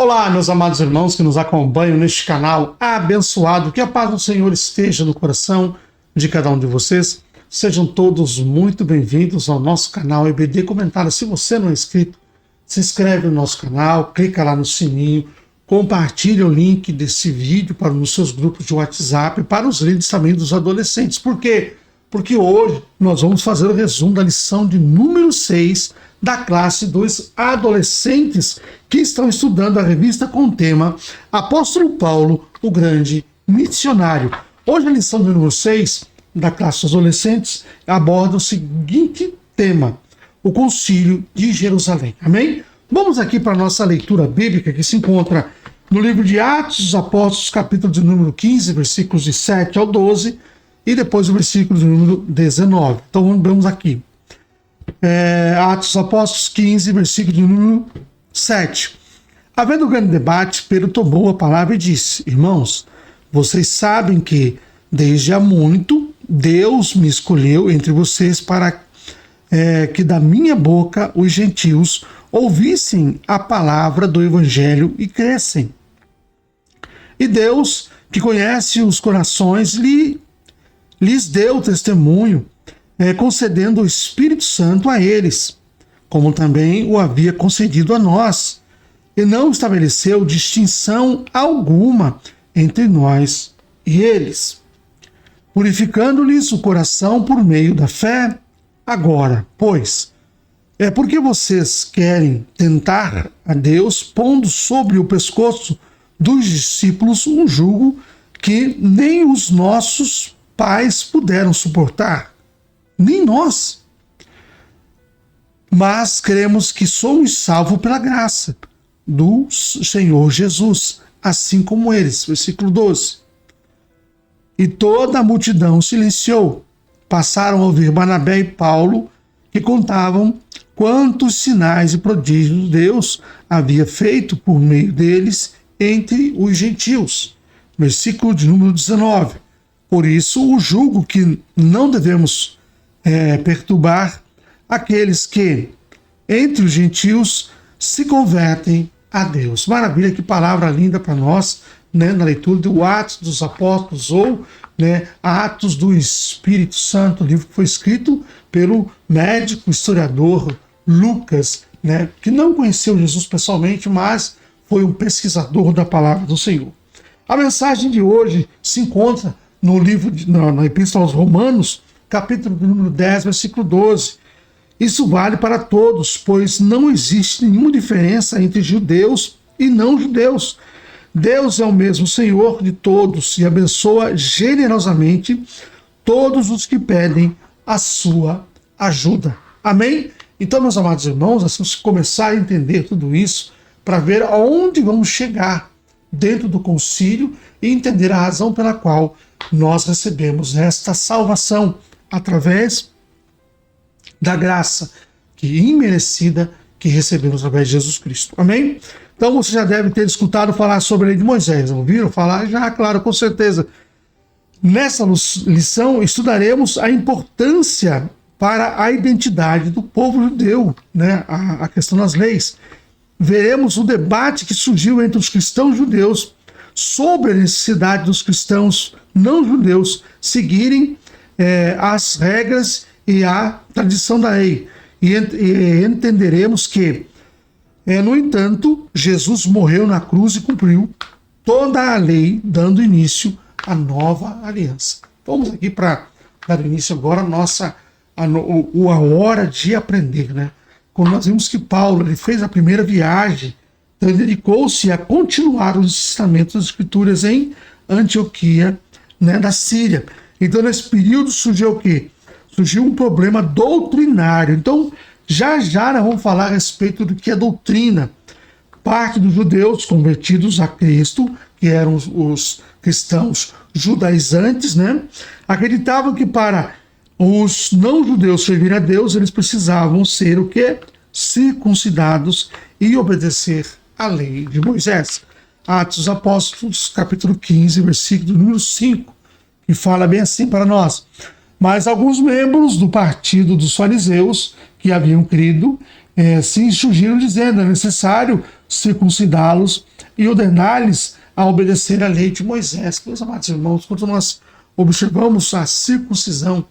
Olá, meus amados irmãos que nos acompanham neste canal abençoado, que a paz do Senhor esteja no coração de cada um de vocês. Sejam todos muito bem-vindos ao nosso canal EBD Comentário. Se você não é inscrito, se inscreve no nosso canal, clica lá no sininho, compartilha o link desse vídeo para os seus grupos de WhatsApp, para os líderes também dos adolescentes. Por quê? Porque hoje nós vamos fazer o resumo da lição de número 6 da classe dos adolescentes que estão estudando a revista com o tema Apóstolo Paulo, o Grande Missionário. Hoje a lição de número 6 da classe dos adolescentes aborda o seguinte tema: o Concílio de Jerusalém. Amém? Vamos aqui para a nossa leitura bíblica, que se encontra no livro de Atos dos Apóstolos, capítulo de número 15, versículos de 7 ao 12, e depois o versículo de número 19. Então vamos aqui. Atos dos Apóstolos 15, versículo de número 7. Havendo grande debate, Pedro tomou a palavra e disse: Irmãos, vocês sabem que desde há muito Deus me escolheu entre vocês para que da minha boca os gentios ouvissem a palavra do evangelho e crescem. E Deus, que conhece os corações, lhes deu testemunho, concedendo o Espírito Santo a eles, como também o havia concedido a nós, e não estabeleceu distinção alguma entre nós e eles, purificando-lhes o coração por meio da fé. Agora, pois, porque vocês querem tentar a Deus, pondo sobre o pescoço dos discípulos um jugo que nem os nossos pais puderam suportar, nem nós. Mas cremos que somos salvos pela graça do Senhor Jesus, assim como eles. Versículo 12. E toda a multidão silenciou. Passaram a ouvir Barnabé e Paulo, que contavam quantos sinais e prodígios Deus havia feito por meio deles entre os gentios. Versículo de número 19. Por isso, o jugo que não devemos perturbar aqueles que, entre os gentios, se convertem a Deus. Maravilha, que palavra linda para nós, né, na leitura do Atos dos Apóstolos, ou Atos do Espírito Santo, o livro que foi escrito pelo médico historiador Lucas, que não conheceu Jesus pessoalmente, mas foi um pesquisador da palavra do Senhor. A mensagem de hoje se encontra no livro, na Epístola aos Romanos, capítulo número 10, versículo 12. Isso vale para todos, pois não existe nenhuma diferença entre judeus e não judeus. Deus é o mesmo Senhor de todos e abençoa generosamente todos os que pedem a sua ajuda. Amém? Então, meus amados irmãos, nós vamos começar a entender tudo isso para ver aonde vamos chegar dentro do concílio e entender a razão pela qual nós recebemos esta salvação através da graça que imerecida que recebemos através de Jesus Cristo. Amém? Então você já deve ter escutado falar sobre a lei de Moisés. Ouviram falar? Já, claro, com certeza. Nessa lição estudaremos a importância para a identidade do povo judeu, a questão das leis. Veremos o debate que surgiu entre os cristãos judeus sobre a necessidade dos cristãos não judeus seguirem as regras e a tradição da lei. E entenderemos que, no entanto, Jesus morreu na cruz e cumpriu toda a lei, dando início à nova aliança. Vamos aqui para dar início agora a hora de aprender. Quando nós vimos que Paulo ele fez a primeira viagem, então ele dedicou-se a continuar os ensinamentos das Escrituras em Antioquia, da Síria. Então, nesse período surgiu o quê? Surgiu um problema doutrinário. Então, já nós vamos falar a respeito do que é doutrina. Parte dos judeus convertidos a Cristo, que eram os cristãos judaizantes, acreditavam que para os não-judeus servirem a Deus, eles precisavam ser o quê? Circuncidados e obedecer à lei de Moisés. Atos dos Apóstolos, capítulo 15, versículo número 5, que fala bem assim para nós. Mas alguns membros do partido dos fariseus que haviam crido Sim, surgiram dizendo: é necessário circuncidá-los e ordenar-lhes a obedecer à lei de Moisés. Meus amados irmãos, quando nós observamos a circuncisão,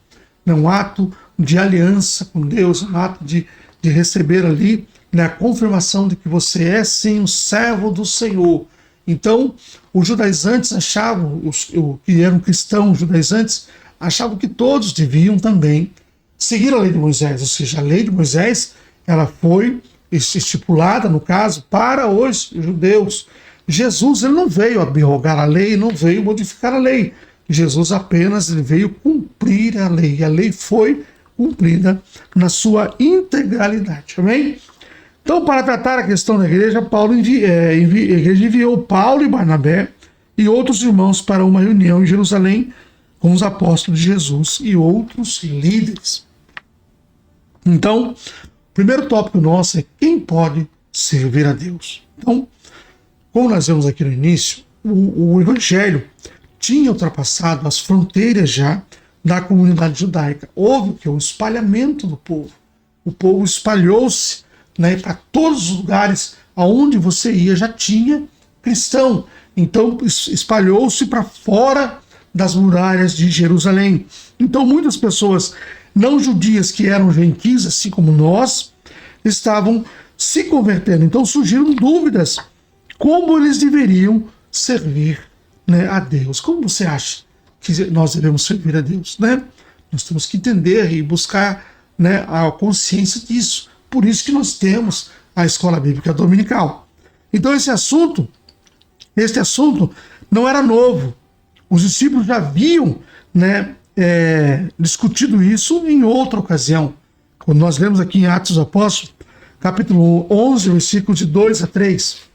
um ato de aliança com Deus, um ato de receber ali, né, a confirmação de que você é sim um servo do Senhor. Então, os judaizantes achavam, os que eram cristãos judaizantes, achavam que todos deviam também seguir a lei de Moisés, ou seja, a lei de Moisés, ela foi estipulada, no caso, para os judeus. Jesus, ele não veio abrogar a lei, não veio modificar a lei. Jesus apenas ele veio cumprir a lei, e a lei foi cumprida na sua integralidade. Amém? Então, para tratar a questão da igreja, a igreja enviou Paulo e Barnabé e outros irmãos para uma reunião em Jerusalém com os apóstolos de Jesus e outros líderes. Então, o primeiro tópico nosso é: quem pode servir a Deus? Então, como nós vemos aqui no início, o evangelho tinha ultrapassado as fronteiras já da comunidade judaica. Houve o espalhamento do povo. O povo espalhou-se, né, para todos os lugares aonde você ia já tinha cristão. Então espalhou-se para fora das muralhas de Jerusalém. Então muitas pessoas não judias que eram gentiis, assim como nós, estavam se convertendo. Então surgiram dúvidas como eles deveriam servir, né, a Deus. Como você acha que nós devemos servir a Deus, né? Nós temos que entender e buscar, né, a consciência disso. Por isso que nós temos a Escola Bíblica Dominical. Então este assunto não era novo. Os discípulos já haviam, né, discutido isso em outra ocasião. Quando nós lemos aqui em Atos dos Apóstolos, capítulo 11, versículos de 2 a 3.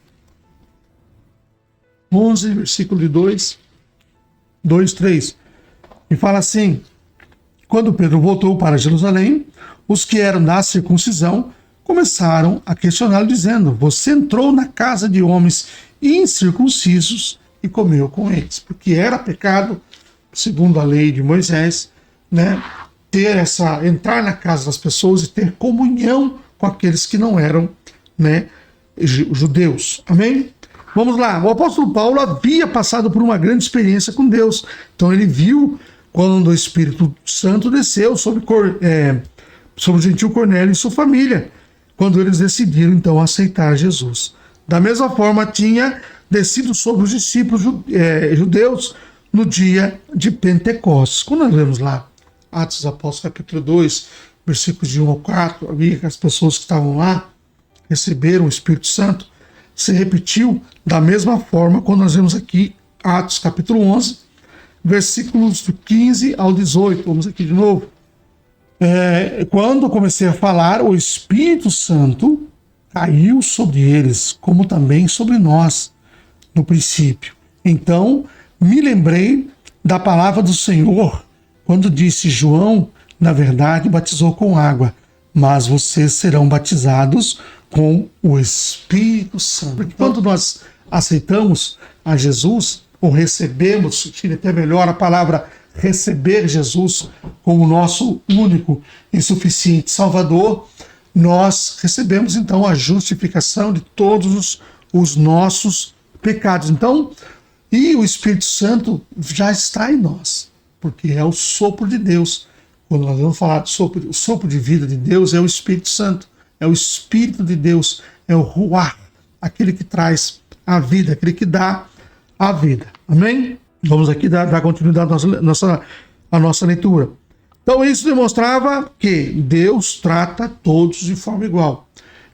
11, versículo de 2, 3. E fala assim: quando Pedro voltou para Jerusalém, os que eram da circuncisão começaram a questioná-lo, dizendo: você entrou na casa de homens incircuncisos e comeu com eles. Porque era pecado, segundo a lei de Moisés, né, entrar na casa das pessoas e ter comunhão com aqueles que não eram, né, judeus. Amém? Vamos lá. O apóstolo Paulo havia passado por uma grande experiência com Deus. Então ele viu quando o Espírito Santo desceu sobre o gentil Cornélio e sua família, quando eles decidiram então aceitar Jesus. Da mesma forma tinha descido sobre os discípulos judeus no dia de Pentecostes. Quando nós vemos lá Atos dos Apóstolos capítulo 2, versículos de 1 ao 4, havia que as pessoas que estavam lá receberam o Espírito Santo. Se repetiu da mesma forma quando nós vemos aqui Atos capítulo 11, versículos do 15 ao 18. Vamos aqui de novo. Quando comecei a falar, o Espírito Santo caiu sobre eles, como também sobre nós no princípio. Então me lembrei da palavra do Senhor quando disse: João, na verdade, batizou com água, mas vocês serão batizados com o Espírito Santo. Porque quando nós aceitamos a Jesus, ou recebemos, tira até melhor a palavra receber Jesus como nosso único e suficiente Salvador, nós recebemos então a justificação de todos os nossos pecados. Então, e o Espírito Santo já está em nós, porque é o sopro de Deus. Quando nós vamos falar o sopro de vida de Deus, é o Espírito Santo, é o Espírito de Deus, é o Ruach, aquele que traz a vida, aquele que dá a vida. Amém? Vamos aqui dar continuidade à nossa leitura. Então isso demonstrava que Deus trata todos de forma igual.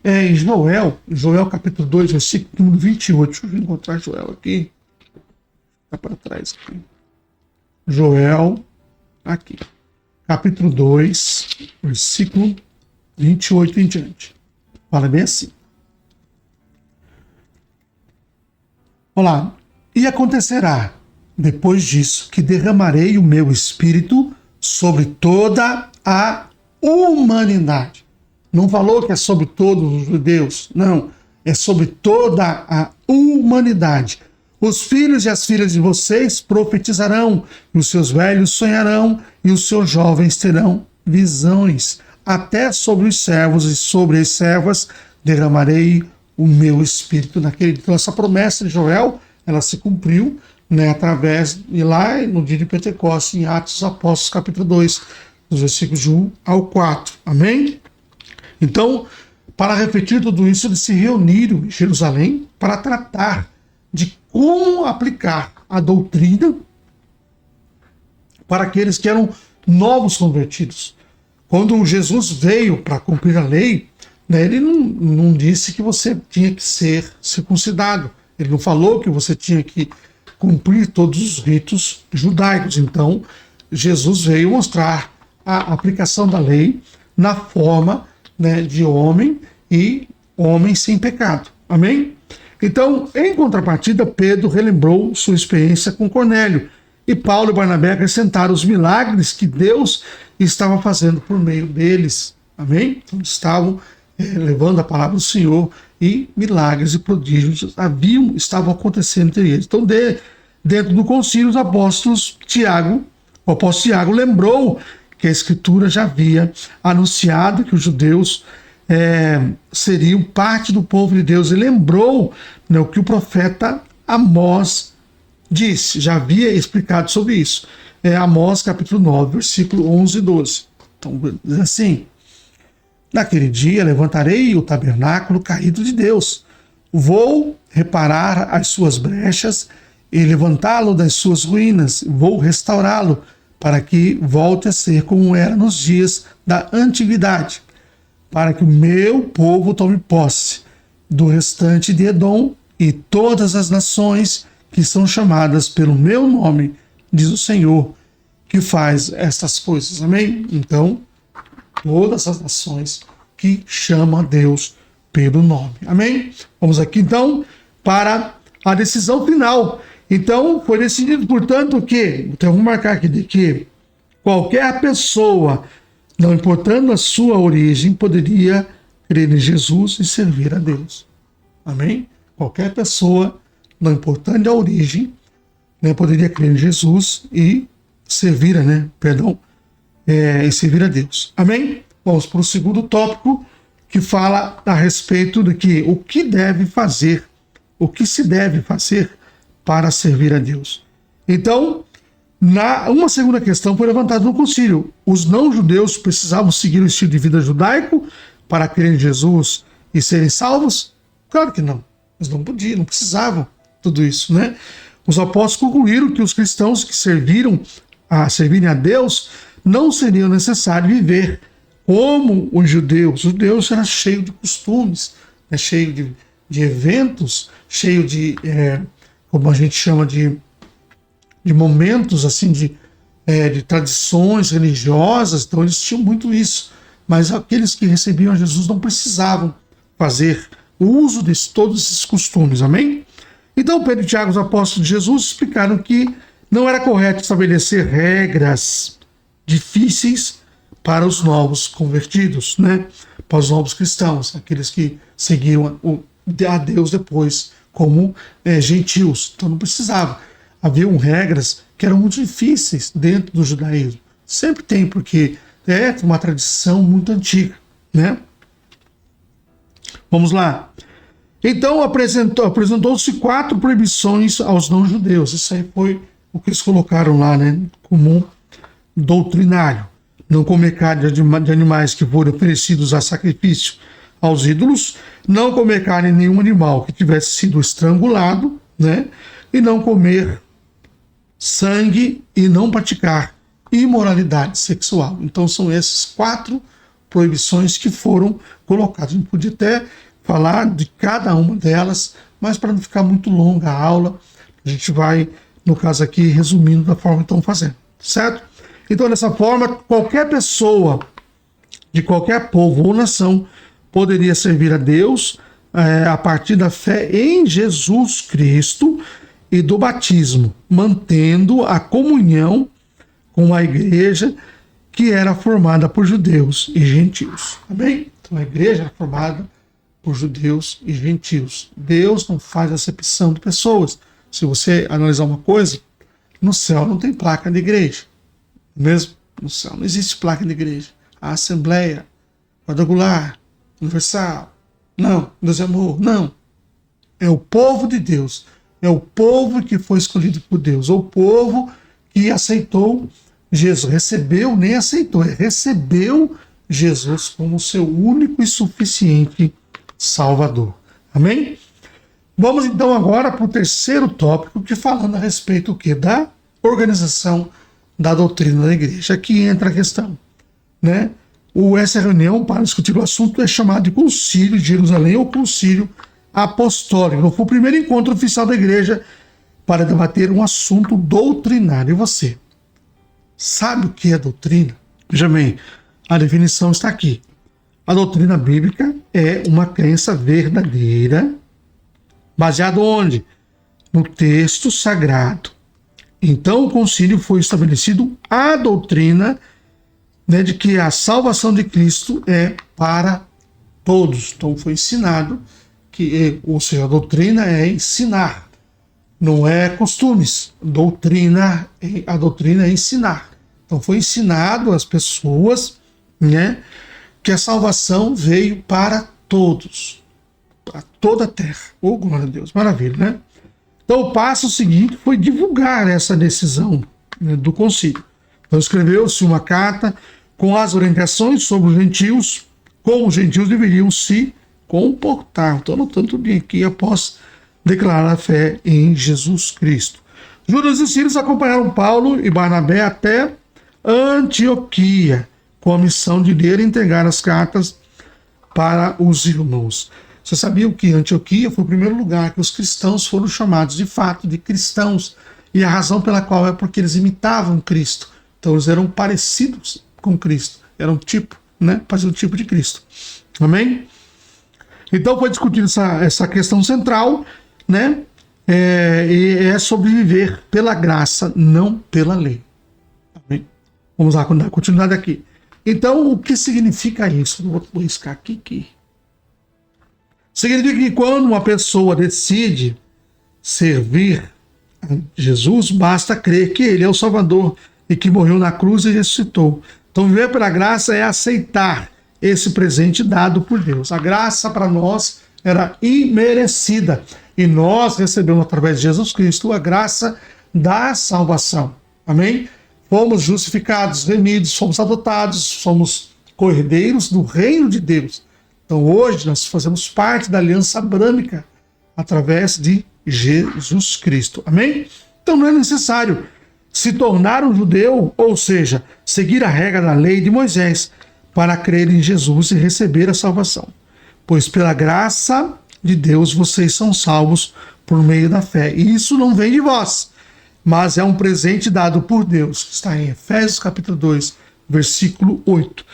Em Joel capítulo 2, versículo 28. Deixa eu encontrar Joel aqui. Está para trás aqui. Joel, aqui. Capítulo 2, versículo 28 em diante. Fala bem assim. Olá. E acontecerá, depois disso, que derramarei o meu espírito sobre toda a humanidade. Não falou que é sobre todos os judeus, não. É sobre toda a humanidade. Os filhos e as filhas de vocês profetizarão, e os seus velhos sonharão, e os seus jovens terão visões. até sobre os servos e sobre as servas derramarei o meu espírito naquele dia. Então essa promessa de Joel, ela se cumpriu, né, através de lá no dia de Pentecostes, em Atos dos Apóstolos, capítulo 2, dos versículos de 1 ao 4. Amém? Então, para refletir tudo isso, eles se reuniram em Jerusalém para tratar de como aplicar a doutrina para aqueles que eram novos convertidos. Quando Jesus veio para cumprir a lei, né, ele não disse que você tinha que ser circuncidado. Ele não falou que você tinha que cumprir todos os ritos judaicos. Então, Jesus veio mostrar a aplicação da lei na forma, né, de homem e homem sem pecado. Amém? Então, em contrapartida, Pedro relembrou sua experiência com Cornélio. E Paulo e Barnabé acrescentaram os milagres que Deus estava fazendo por meio deles. Amém? Então, estavam levando a palavra do Senhor e milagres e prodígios estavam acontecendo entre eles. Então, dentro do concílio, o apóstolo Tiago lembrou que a Escritura já havia anunciado que os judeus seriam parte do povo de Deus, e lembrou, né, o que o profeta Amós disse, já havia explicado sobre isso. Amós capítulo 9, versículo 11 e 12. Então, diz assim: naquele dia levantarei o tabernáculo caído de Deus, vou reparar as suas brechas e levantá-lo das suas ruínas, vou restaurá-lo para que volte a ser como era nos dias da antiguidade, para que o meu povo tome posse do restante de Edom e todas as nações que são chamadas pelo meu nome, diz o Senhor, que faz estas coisas. Amém? Então, todas as nações que chamam a Deus pelo nome. Amém? Vamos aqui então para a decisão final. Então, foi decidido, portanto, que, então vamos marcar aqui, de que qualquer pessoa, não importando a sua origem, poderia crer em Jesus e servir a Deus. Amém? Qualquer pessoa, não importando a origem, né, poderia crer em Jesus e servir, e servir a Deus. Amém? Vamos para o segundo tópico, que fala a respeito de que o que se deve fazer para servir a Deus. Então, uma segunda questão foi levantada no concílio. Os não-judeus precisavam seguir o estilo de vida judaico para crer em Jesus e serem salvos? Claro que não. Eles não podiam, não precisavam tudo isso, né? Os apóstolos concluíram que os cristãos que servirem a Deus não seriam necessário viver como os judeus. Os judeus eram cheios de costumes, né? Cheio de eventos, cheio de, como a gente chama de momentos assim de tradições religiosas. Então eles tinham muito isso. Mas aqueles que recebiam a Jesus não precisavam fazer o uso de todos esses costumes. Amém? Então Pedro e Tiago, os apóstolos de Jesus, explicaram que não era correto estabelecer regras difíceis para os novos convertidos, né? Para os novos cristãos, aqueles que seguiam a Deus depois como gentios. Então não precisava. Haviam regras que eram muito difíceis dentro do judaísmo. Sempre tem, porque é uma tradição muito antiga, né? Vamos lá. Então apresentou-se 4 proibições aos não-judeus. Isso aí foi o que eles colocaram lá, né, como doutrinário. Não comer carne de animais que foram oferecidos a sacrifício aos ídolos, não comer carne de nenhum animal que tivesse sido estrangulado, né, e não comer sangue e não praticar imoralidade sexual. Então são essas 4 proibições que foram colocadas. A gente podia até falar de cada uma delas, mas para não ficar muito longa a aula, a gente vai, no caso aqui, resumindo da forma que estão fazendo, certo? Então, dessa forma, qualquer pessoa de qualquer povo ou nação poderia servir a Deus a partir da fé em Jesus Cristo e do batismo, mantendo a comunhão com a igreja que era formada por judeus e gentios. Amém? Então a igreja era formada por judeus e gentios. Deus não faz acepção de pessoas. Se você analisar uma coisa, no céu não tem placa de igreja. Mesmo no céu não existe placa de igreja. A assembleia, quadrangular, universal. Não, Deus é amor. Não. É o povo de Deus. É o povo que foi escolhido por Deus. É o povo que aceitou Jesus. Recebeu, nem aceitou. Recebeu Jesus como seu único e suficiente Salvador. Amém? Vamos então agora para o terceiro tópico, que falando a respeito o quê? Da organização da doutrina da igreja. Aqui entra a questão, né? Essa reunião para discutir o assunto é chamada de Concílio de Jerusalém ou Concílio Apostólico. Foi o primeiro encontro oficial da igreja para debater um assunto doutrinário. E você sabe o que é doutrina? Veja bem, a definição está aqui. A doutrina bíblica é uma crença verdadeira, baseada onde? No texto sagrado. Então o concílio foi estabelecido a doutrina, né, de que a salvação de Cristo é para todos. Então foi ensinado ou seja, a doutrina é ensinar, não é costumes. A doutrina é ensinar. Então foi ensinado às pessoas, né, que a salvação veio para todos, para toda a terra. Oh, glória a Deus, maravilha, né? Então o passo seguinte foi divulgar essa decisão, né, do concílio. Então escreveu-se uma carta com as orientações sobre os gentios, como os gentios deveriam se comportar. Estou anotando tudo aqui após declarar a fé em Jesus Cristo. Judas e Silas acompanharam Paulo e Barnabé até Antioquia, com a missão de ler e entregar as cartas para os irmãos. Você sabia que Antioquia foi o primeiro lugar que os cristãos foram chamados de fato de cristãos, e a razão pela qual é porque eles imitavam Cristo. Então eles eram parecidos com Cristo, eram tipo, né, parecido tipo de Cristo. Amém? Então foi discutida essa questão central, né? E é sobreviver pela graça, não pela lei. Amém? Vamos lá, dar continuidade aqui. Então, o que significa isso? Vou riscar aqui. Significa que quando uma pessoa decide servir a Jesus, basta crer que Ele é o Salvador e que morreu na cruz e ressuscitou. Então, viver pela graça é aceitar esse presente dado por Deus. A graça para nós era imerecida e nós recebemos através de Jesus Cristo a graça da salvação. Amém? Fomos justificados, remidos, fomos adotados, somos cordeiros do reino de Deus. Então hoje nós fazemos parte da aliança abrâmica através de Jesus Cristo. Amém? Então não é necessário se tornar um judeu, ou seja, seguir a regra da lei de Moisés, para crer em Jesus e receber a salvação. Pois pela graça de Deus vocês são salvos por meio da fé. E isso não vem de vós, mas é um presente dado por Deus, que está em Efésios capítulo 2, versículo 8.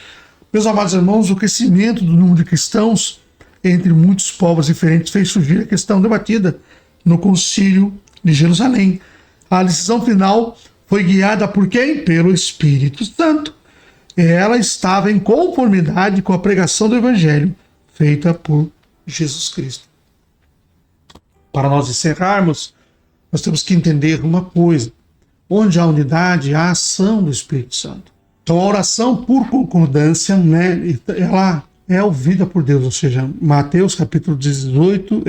Meus amados irmãos, o crescimento do número de cristãos entre muitos povos diferentes fez surgir a questão debatida no Concílio de Jerusalém. A decisão final foi guiada por quem? Pelo Espírito Santo. Ela estava em conformidade com a pregação do Evangelho feita por Jesus Cristo. Para nós encerrarmos, nós temos que entender uma coisa. Onde há unidade, há ação do Espírito Santo. Então a oração por concordância, né, ela é ouvida por Deus. Ou seja, Mateus capítulo 18,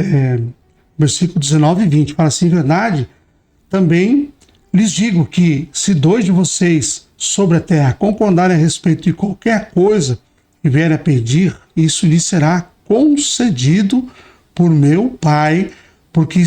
versículo 19 e 20. Para assim, verdade, também lhes digo que se 2 de vocês sobre a terra concordarem a respeito de qualquer coisa que vierem a pedir, isso lhes será concedido por meu Pai, porque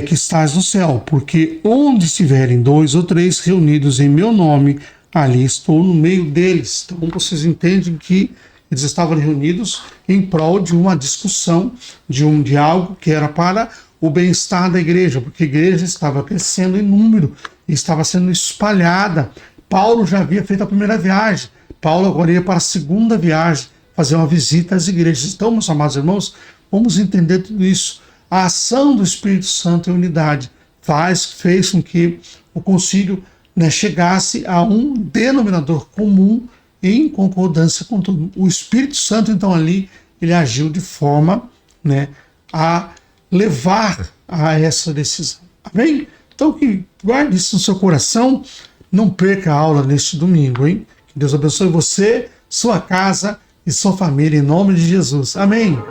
que estás no céu. Porque onde estiverem 2 ou 3 reunidos em meu nome, ali estou no meio deles. Então vocês entendem que eles estavam reunidos em prol de uma discussão, de algo que era para o bem-estar da igreja, porque a igreja estava crescendo em número, estava sendo espalhada. Paulo já havia feito a primeira viagem. Paulo agora ia para a segunda viagem, fazer uma visita às igrejas. Então, meus amados irmãos, vamos entender tudo isso. A ação do Espírito Santo em unidade fez com que o concílio, né, chegasse a um denominador comum em concordância com tudo. O Espírito Santo, então, ali, ele agiu de forma, né, a levar a essa decisão. Amém? Então, que guarde isso no seu coração. Não perca a aula neste domingo, hein? Que Deus abençoe você, sua casa e e sua família, em nome de Jesus. Amém.